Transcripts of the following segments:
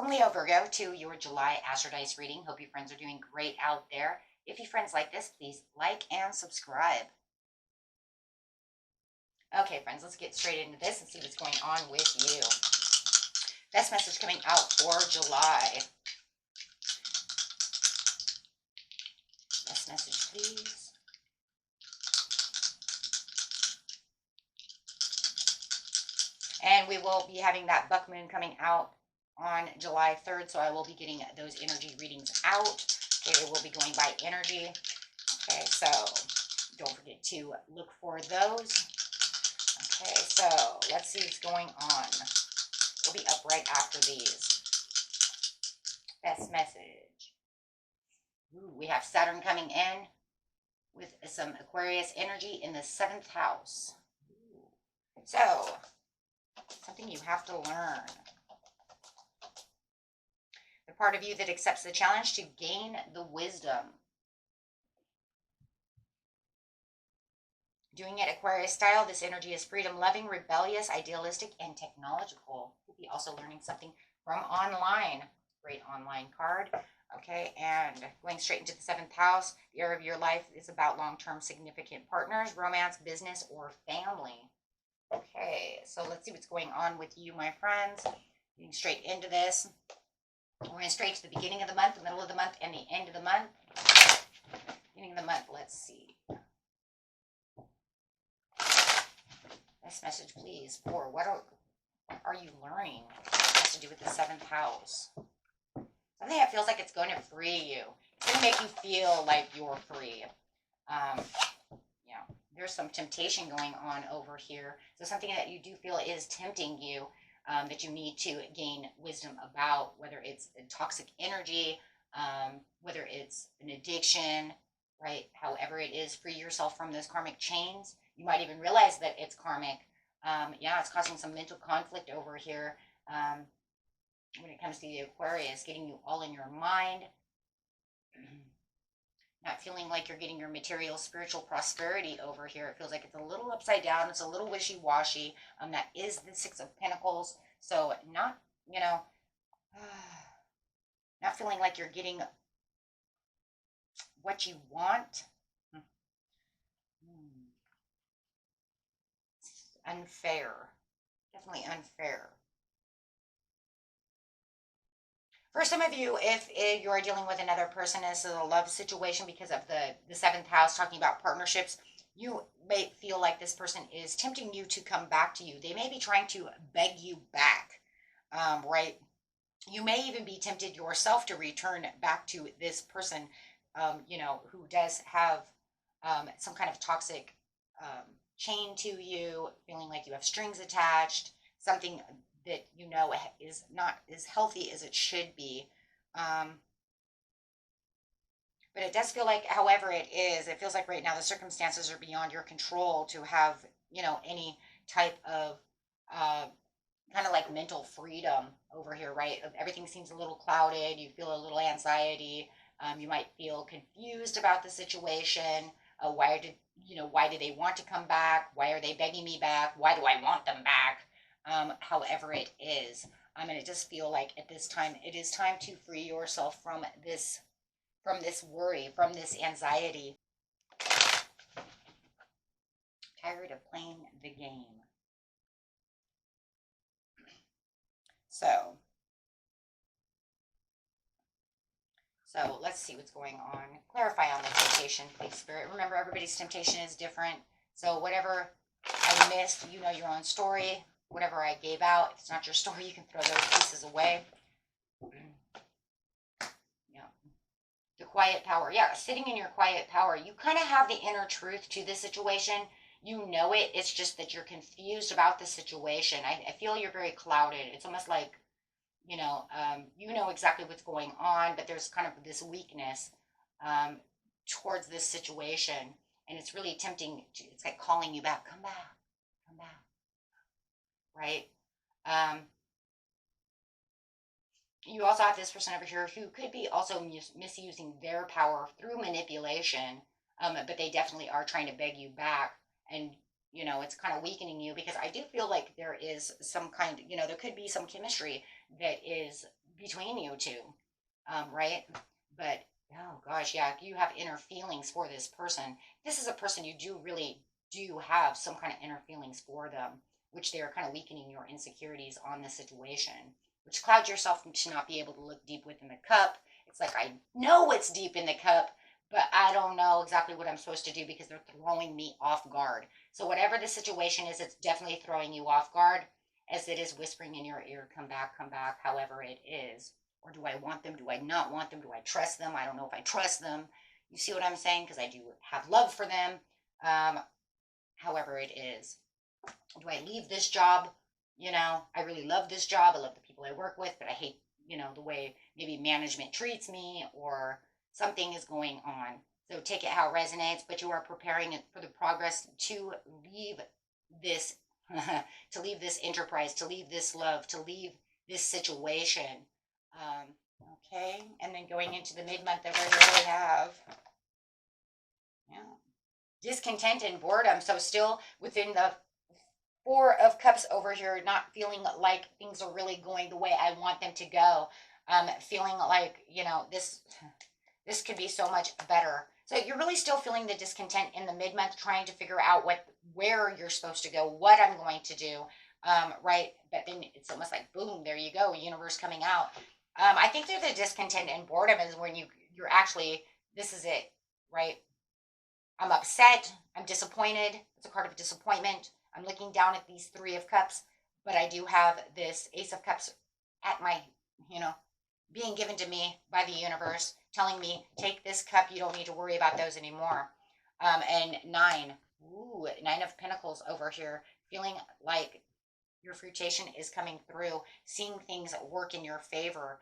Welcome, Leo Virgo, to your July Astro Dice reading. Hope you friends are doing great out there. If you friends like this, please like and subscribe. Okay, friends, let's get straight into this and see what's going on with you. Best message coming out for July. Best message, please. And we will be having that buck moon coming out on July 3rd, so I will be getting those energy readings out. Okay, they will be going by energy. Okay, so don't forget to look for those. Okay, so let's see what's going on. We'll be up right after these. Best message. Ooh, we have Saturn coming in with some Aquarius energy in the 7th house. Ooh. So, something you have to learn. The part of you that accepts the challenge to gain the wisdom. Doing it Aquarius style, this energy is freedom-loving, rebellious, idealistic, and technological. You'll be also learning something from online. Great online card. Okay, and going straight into the 7th house, the area of your life is about long-term significant partners, romance, business, or family. Okay, so let's see what's going on with you, my friends. Getting straight into this. We're going straight to the beginning of the month, the middle of the month, and the end of the month. Beginning of the month, let's see. This message, please, for what are you learning? It has to do with the 7th house. Something that feels like it's going to free you. It's going to make you feel like you're free. There's some temptation going on over here. So something that you do feel is tempting you, that you need to gain wisdom about, whether it's a toxic energy, whether it's an addiction, right? However it is, free yourself from those karmic chains. You might even realize that it's karmic. It's causing some mental conflict over here when it comes to the Aquarius, getting you all in your mind. Not feeling like you're getting your material, spiritual prosperity over here. It feels like it's a little upside down. It's a little wishy-washy. That is the 6 of Pentacles. So not, not feeling like you're getting what you want. It's unfair. Definitely unfair. For some of you, if you're dealing with another person as a love situation because of the 7th house, talking about partnerships, you may feel like this person is tempting you to come back to you. They may be trying to beg you back, right? You may even be tempted yourself to return back to this person, who does have some kind of toxic chain to you, feeling like you have strings attached, something that is not as healthy as it should be. But it does feel like, however it is, it feels like right now the circumstances are beyond your control to have, any type of kind of like mental freedom over here, right? Everything seems a little clouded. You feel a little anxiety. You might feel confused about the situation. Why did they want to come back? Why are they begging me back? Why do I want them back? However it is. And it does feel like at this time, it is time to free yourself from this worry, from this anxiety. Tired of playing the game. So let's see what's going on. Clarify on the temptation, please, Spirit. Remember, everybody's temptation is different. So whatever I missed, your own story. Whatever I gave out, if it's not your story, you can throw those pieces away. The quiet power. Sitting in your quiet power. You kind of have the inner truth to the situation. You know it. It's just that you're confused about the situation. I feel you're very clouded. It's almost like, you know exactly what's going on, but there's kind of this weakness towards this situation. And it's really tempting. It's like calling you back. Come back. Come back. Right? You also have this person over here who could be also misusing their power through manipulation, but they definitely are trying to beg you back, and it's kind of weakening you, because I do feel like there is some kind, there could be some chemistry that is between you two, right? But oh gosh, yeah, you have inner feelings for this person. This is a person you do really do have some kind of inner feelings for them, which they are kind of weakening your insecurities on the situation, which clouds yourself to not be able to look deep within the cup. It's like, I know what's deep in the cup, but I don't know exactly what I'm supposed to do because they're throwing me off guard. So whatever the situation is, it's definitely throwing you off guard, as it is whispering in your ear, come back, however it is. Or do I want them? Do I not want them? Do I trust them? I don't know if I trust them. You see what I'm saying? Because I do have love for them. Um, However it is. Do I leave this job? I really love this job. I love the people I work with, but I hate, the way maybe management treats me, or something is going on. So take it how it resonates, but you are preparing it for the progress to leave this, to leave this enterprise, to leave this love, to leave this situation. Okay, and then going into the mid-month over here, we have, yeah, discontent and boredom. So still within the Four of Cups over here, not feeling like things are really going the way I want them to go. Feeling like, this could be so much better. So you're really still feeling the discontent in the mid-month, trying to figure out where you're supposed to go, what I'm going to do, right? But then it's almost like, boom, there you go, universe coming out. I think that the discontent and boredom is when you're actually, this is it, right? I'm upset. I'm disappointed. It's a card of disappointment. I'm looking down at these Three of Cups, but I do have this Ace of Cups at my, being given to me by the universe, telling me, take this cup. You don't need to worry about those anymore. And nine. Ooh, Nine of Pentacles over here. Feeling like your fruitation is coming through. Seeing things work in your favor.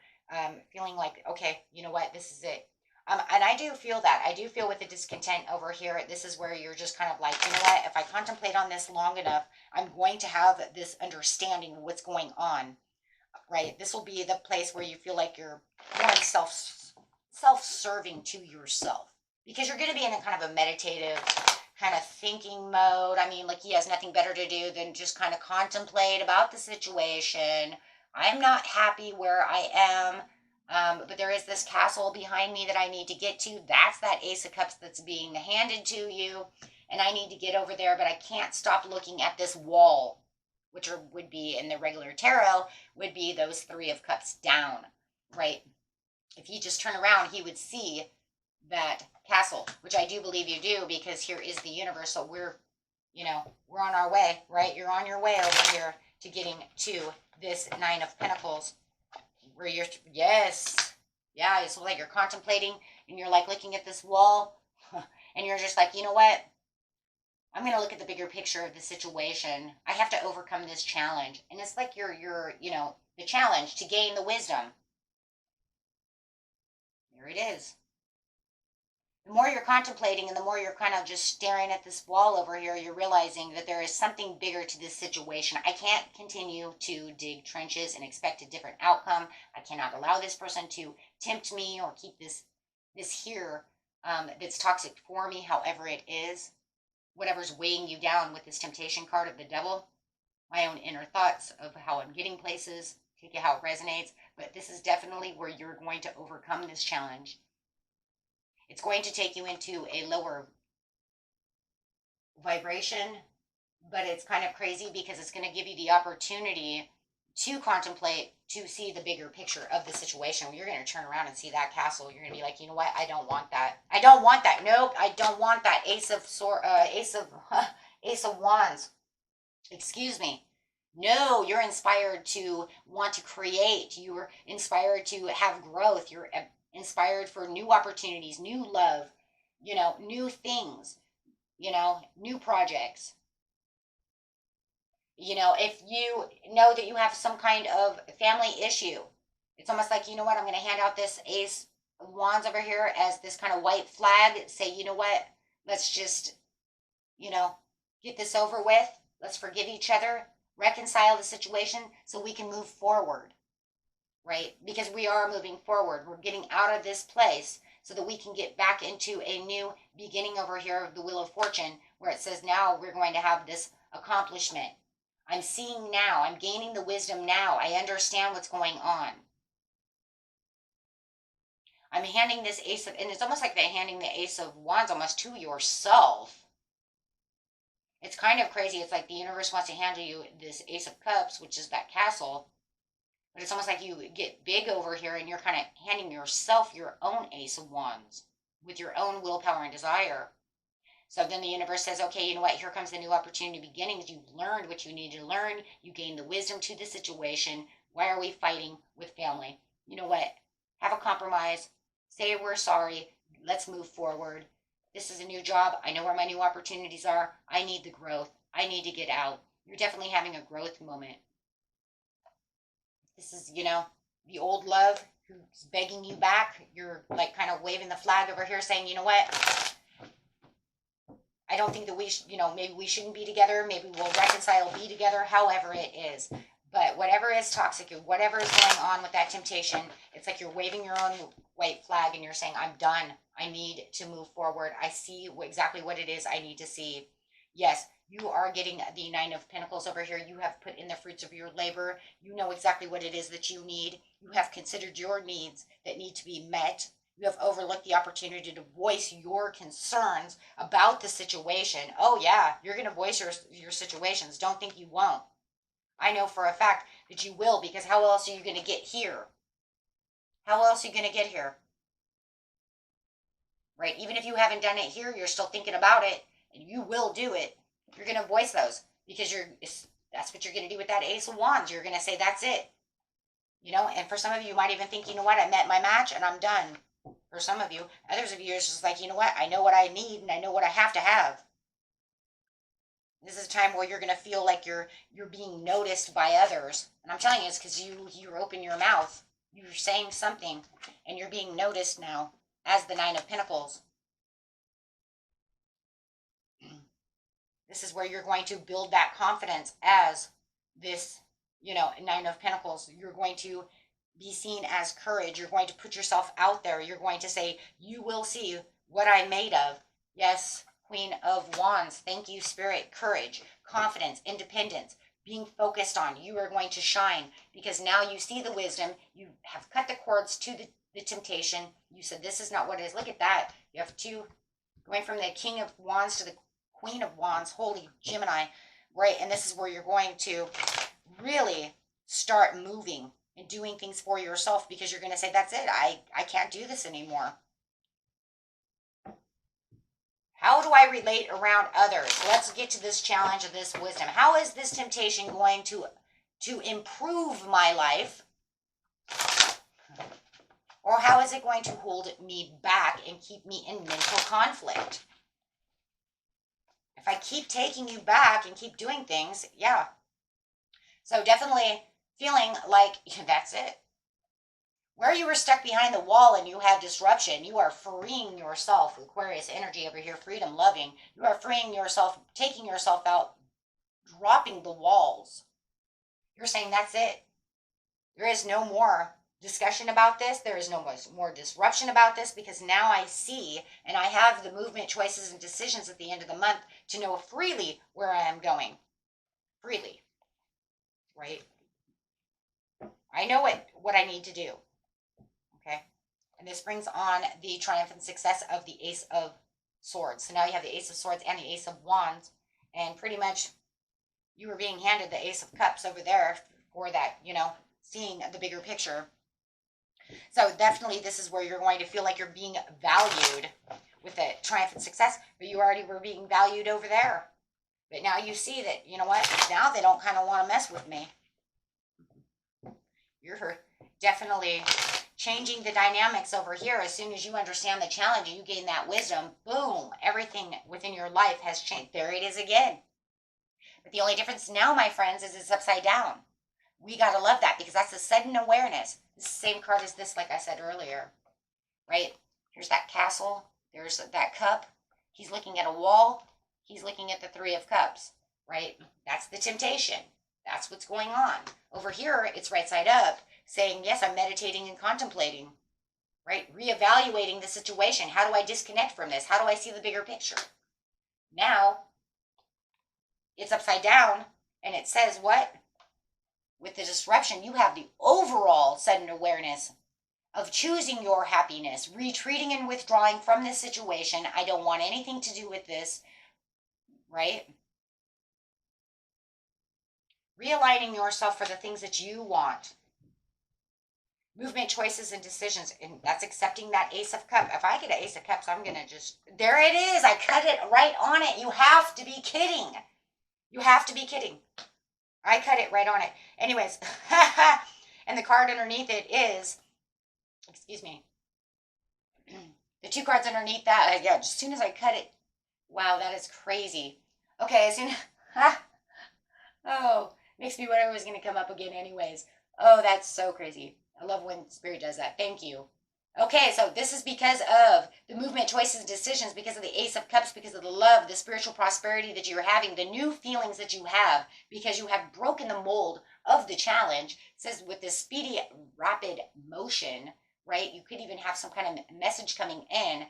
Feeling like, okay, you know what? This is it. And I do feel that. I do feel with the discontent over here, this is where you're just kind of like, you know what, if I contemplate on this long enough, I'm going to have this understanding of what's going on, right? This will be the place where you feel like you're more self-serving to yourself, because you're going to be in a kind of a meditative kind of thinking mode. I mean, like, he has nothing better to do than just kind of contemplate about the situation. I'm not happy where I am. But there is this castle behind me that I need to get to. That's that Ace of Cups that's being handed to you. And I need to get over there, but I can't stop looking at this wall, which would be in the regular tarot, would be those Three of Cups down, right? If you just turn around, he would see that castle, which I do believe you do, because here is the universe. So we're on our way, right? You're on your way over here to getting to this Nine of Pentacles. Where you're, yes, yeah, it's like you're contemplating and you're like looking at this wall and you're just like, you know what, I'm going to look at the bigger picture of the situation. I have to overcome this challenge. And it's like you're the challenge to gain the wisdom. There it is. The more you're contemplating and the more you're kind of just staring at this wall over here, you're realizing that there is something bigger to this situation. I can't continue to dig trenches and expect a different outcome. I cannot allow this person to tempt me or keep this here that's toxic for me, however it is. Whatever's weighing you down with this temptation card of the devil. My own inner thoughts of how I'm getting places, take it how it resonates. But this is definitely where you're going to overcome this challenge. It's going to take you into a lower vibration, but it's kind of crazy because it's going to give you the opportunity to contemplate, to see the bigger picture of the situation. You're going to turn around and see that castle. You're going to be like, you know what? I don't want that. I don't want that. Nope, I don't want that. Ace of Wands. Excuse me. No, you're inspired to want to create. You're inspired to have growth. You're inspired for new opportunities, new love, new things, new projects. If you know that you have some kind of family issue, it's almost like, you know what, I'm going to hand out this Ace of Wands over here as this kind of white flag. Say, you know what, let's just, get this over with. Let's forgive each other, reconcile the situation so we can move forward. Right? Because we are moving forward. We're getting out of this place so that we can get back into a new beginning over here of the Wheel of Fortune, where it says now we're going to have this accomplishment. I'm seeing now. I'm gaining the wisdom now. I understand what's going on. I'm handing this Ace of, and it's almost like they're handing the Ace of Wands almost to yourself. It's kind of crazy. It's like the universe wants to hand you this Ace of Cups, which is that castle. But it's almost like you get big over here and you're kind of handing yourself your own Ace of Wands with your own willpower and desire. So then the universe says, okay, you know what? Here comes the new opportunity beginnings. You've learned what you need to learn. You gain the wisdom to the situation. Why are we fighting with family? You know what? Have a compromise. Say we're sorry. Let's move forward. This is a new job. I know where my new opportunities are. I need the growth. I need to get out. You're definitely having a growth moment. This is, the old love who's begging you back. You're like kind of waving the flag over here saying, you know what? I don't think that we should, maybe we shouldn't be together. Maybe we'll reconcile, be together, however it is. But whatever is toxic, whatever is going on with that temptation, it's like you're waving your own white flag and you're saying, I'm done. I need to move forward. I see exactly what it is I need to see. Yes, you are getting the Nine of Pentacles over here. You have put in the fruits of your labor. You know exactly what it is that you need. You have considered your needs that need to be met. You have overlooked the opportunity to voice your concerns about the situation. Oh yeah, you're going to voice your situations. Don't think you won't. I know for a fact that you will, because how else are you going to get here? How else are you going to get here? Right? Even if you haven't done it here, you're still thinking about it, and you will do it. You're going to voice those because that's what you're going to do with that Ace of Wands. You're going to say, that's it. And for some of you might even think, you know what, I met my match and I'm done. For some of you, others of you, it's just like, you know what, I know what I need and I know what I have to have. This is a time where you're going to feel like you're being noticed by others. And I'm telling you, it's because you open your mouth. You're saying something and you're being noticed now as the Nine of Pentacles. This is where you're going to build that confidence as this, Nine of Pentacles. You're going to be seen as courage. You're going to put yourself out there. You're going to say, you will see what I'm made of. Yes, Queen of Wands. Thank you, Spirit. Courage, confidence, independence, being focused on. You are going to shine because now you see the wisdom. You have cut the cords to the temptation. You said, this is not what it is. Look at that. You have two, going from the King of Wands to the Queen of Wands. Holy Gemini. Right, and this is where you're going to really start moving and doing things for yourself because you're going to say, that's it. I can't do this anymore. How do I relate around others? Let's get to this challenge of this wisdom. How is this temptation going to improve my life? Or how is it going to hold me back and keep me in mental conflict? If I keep taking you back and keep doing things, yeah. So definitely feeling like that's it. Where you were stuck behind the wall and you had disruption, you are freeing yourself. Aquarius energy over here, freedom loving. You are freeing yourself, taking yourself out, dropping the walls. You're saying that's it. There is no more discussion about this. There is no more disruption about this because now I see and I have the movement, choices, and decisions at the end of the month to know freely where I am going. Freely. Right? I know what I need to do. Okay? And this brings on the triumphant success of the Ace of Swords. So now you have the Ace of Swords and the Ace of Wands. And pretty much you were being handed the Ace of Cups over there for that, seeing the bigger picture. So definitely this is where you're going to feel like you're being valued with the triumphant success. But you already were being valued over there. But now you see that, you know what? Now they don't kind of want to mess with me. You're definitely changing the dynamics over here. As soon as you understand the challenge and you gain that wisdom, boom, everything within your life has changed. There it is again. But the only difference now, my friends, is it's upside down. We got to love that because that's a sudden awareness. It's the same card as this, like I said earlier, right? Here's that castle. There's that cup. He's looking at a wall. He's looking at the Three of Cups, right? That's the temptation. That's what's going on. Over here, it's right side up, saying, yes, I'm meditating and contemplating, right? Reevaluating the situation. How do I disconnect from this? How do I see the bigger picture? Now, it's upside down, and it says what? With the disruption, you have the overall sudden awareness of choosing your happiness, retreating and withdrawing from this situation. I don't want anything to do with this, right? Realigning yourself for the things that you want. Movement, choices, and decisions. And that's accepting that Ace of Cups. If I get an Ace of Cups, I'm going to just, there it is. I cut it right on it. You have to be kidding. You have to be kidding. I cut it right on it. Anyways, and the card underneath it is, excuse me, the two cards underneath that, yeah, as soon as I cut it, wow, that is crazy. Okay, as soon, oh, makes me wonder was going to come up again anyways. Oh, that's so crazy. I love when Spirit does that. Thank you. Okay, so this is because of the movement, choices, and decisions, because of the Ace of Cups, because of the love, the spiritual prosperity that you're having, the new feelings that you have, because you have broken the mold of the challenge. It says with this speedy, rapid motion, right? You could even have some kind of message coming in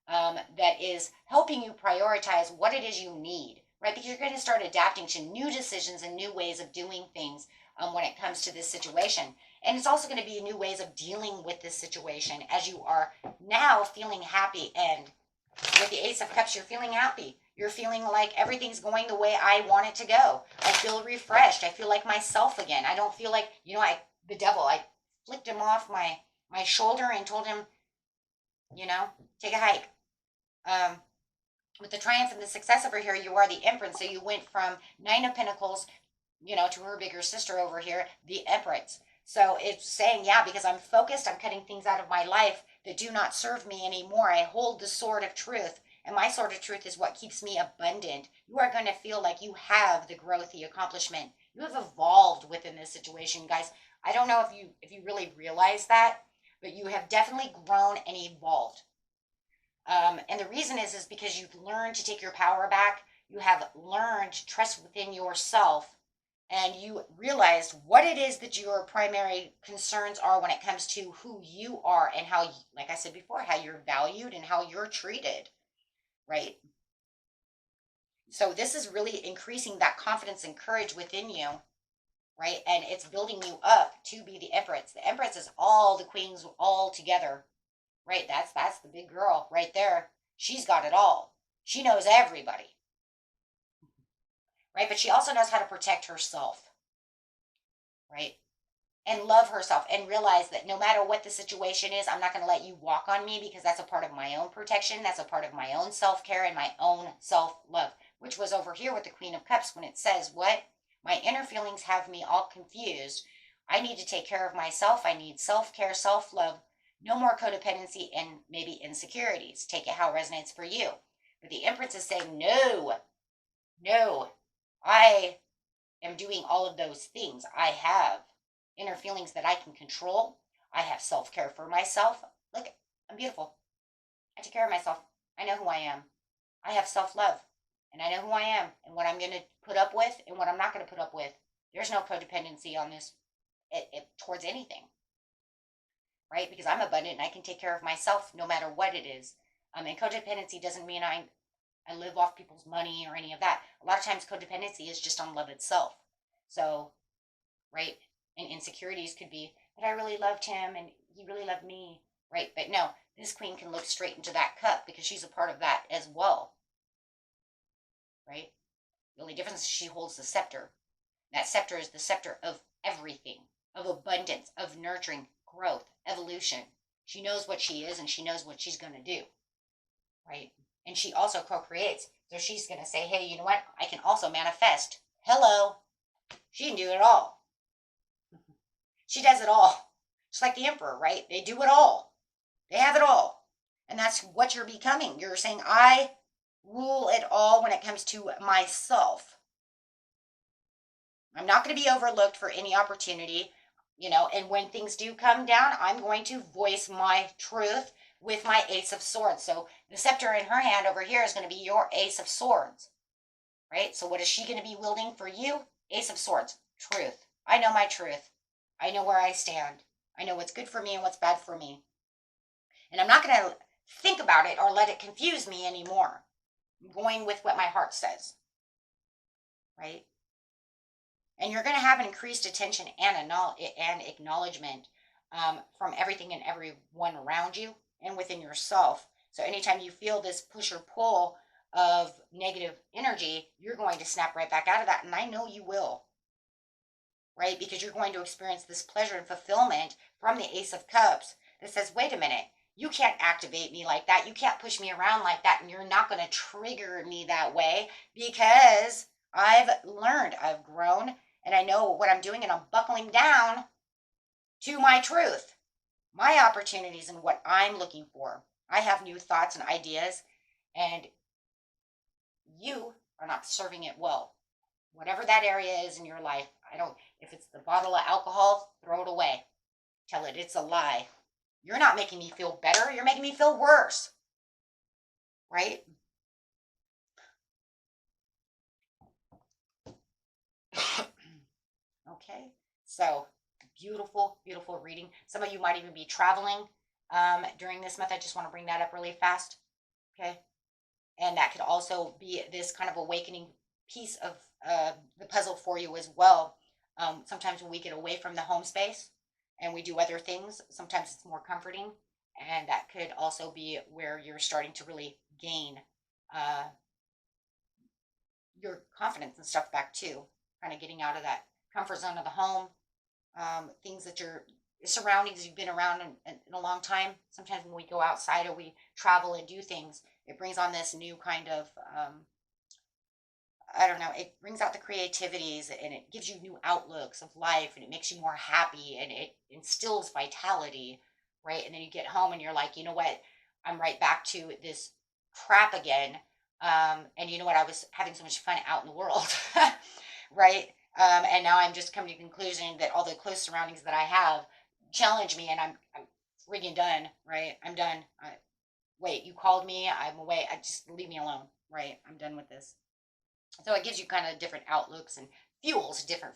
that is helping you prioritize what it is you need, right? Because you're going to start adapting to new decisions and new ways of doing things when it comes to this situation. And it's also going to be new ways of dealing with this situation as you are now feeling happy. And with the Ace of Cups, you're feeling happy. You're feeling like everything's going the way I want it to go. I feel refreshed. I feel like myself again. I don't feel like, the devil, I flicked him off my shoulder and told him, take a hike. With the Triumph and the Success over here, you are the Empress. So you went from Nine of Pentacles, to her bigger sister over here, the Empress. So it's saying, yeah, because I'm focused, I'm cutting things out of my life that do not serve me anymore. I hold the sword of truth, and my sword of truth is what keeps me abundant. You are going to feel like you have the growth, the accomplishment. You have evolved within this situation, guys. I don't know if you really realize that, but you have definitely grown and evolved. And the reason is because you've learned to take your power back. You have learned to trust within yourself, and you realized what it is that your primary concerns are when it comes to who you are and how, like I said before, how you're valued and how you're treated, right? So this is really increasing that confidence and courage within you, right? And it's building you up to be the Empress. The Empress is all the queens all together, right? That's the big girl right there. She's got it all. She knows everybody. Right? But she also knows how to protect herself, right? And love herself and realize that no matter what the situation is, I'm not going to let you walk on me, because that's a part of my own protection. That's a part of my own self-care and my own self-love, which was over here with the Queen of Cups when it says, what? My inner feelings have me all confused. I need to take care of myself. I need self-care, self-love, no more codependency and maybe insecurities. Take it how it resonates for you. But the Empress is saying, no, I am doing all of those things. I have inner feelings that I can control. I have self-care for myself. Look, I'm beautiful. I take care of myself. I know who I am. I have self-love, and I know who I am and what I'm going to put up with and what I'm not going to put up with. There's no codependency on this towards anything, right? Because I'm abundant and I can take care of myself no matter what it is. And codependency doesn't mean I live off people's money or any of that. A lot of times codependency is just on love itself. So, right? And insecurities could be, but I really loved him and he really loved me, right? But no, this queen can look straight into that cup because she's a part of that as well, right? The only difference is she holds the scepter. That scepter is the scepter of everything, of abundance, of nurturing, growth, evolution. She knows what she is and she knows what she's going to do, right? And she also co-creates. So she's going to say, hey, you know what? I can also manifest. Hello. She can do it all. She does it all. Just like the Emperor, right? They do it all. They have it all. And that's what you're becoming. You're saying, I rule it all when it comes to myself. I'm not going to be overlooked for any opportunity, and when things do come down, I'm going to voice my truth with my Ace of Swords. So the scepter in her hand over here is going to be your Ace of Swords, right? So what is she going to be wielding for you? Ace of Swords, truth. I know my truth. I know where I stand. I know what's good for me and what's bad for me. And I'm not going to think about it or let it confuse me anymore. I'm going with what my heart says, right? And you're going to have an increased attention and acknowledgement from everything and everyone around you and within yourself. So anytime you feel this push or pull of negative energy, you're going to snap right back out of that. And I know you will, right? Because you're going to experience this pleasure and fulfillment from the Ace of Cups that says, wait a minute, you can't activate me like that. You can't push me around like that. And you're not going to trigger me that way because I've learned, I've grown, and I know what I'm doing, and I'm buckling down to my truth, my opportunities, and what I'm looking for. I have new thoughts and ideas, and you are not serving it well. Whatever that area is in your life, if it's the bottle of alcohol, throw it away. Tell it it's a lie. You're not making me feel better. You're making me feel worse. Right? Okay. So, beautiful, beautiful reading. Some of you might even be traveling during this month. I just want to bring that up really fast. Okay. And that could also be this kind of awakening piece of the puzzle for you as well. Sometimes when we get away from the home space and we do other things, sometimes it's more comforting. And that could also be where you're starting to really gain your confidence and stuff back too. Kind of getting out of that comfort zone of the home, things that your surroundings you've been around in a long time. Sometimes when we go outside or we travel and do things, it brings on this new kind of I don't know, it brings out the creativities and it gives you new outlooks of life and it makes you more happy and it instills vitality, right? And then you get home and you're like, you know what, I'm right back to this crap again. And you know what, I was having so much fun out in the world, right? And now I'm just coming to the conclusion that all the close surroundings that I have challenge me, and I'm friggin' done, right? I'm done. Wait, you called me, I'm away. I just leave me alone, right? I'm done with this. So it gives you kind of different outlooks and fuels different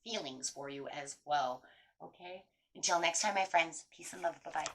feelings for you as well. Okay. Until next time, my friends. Peace and love. Bye bye.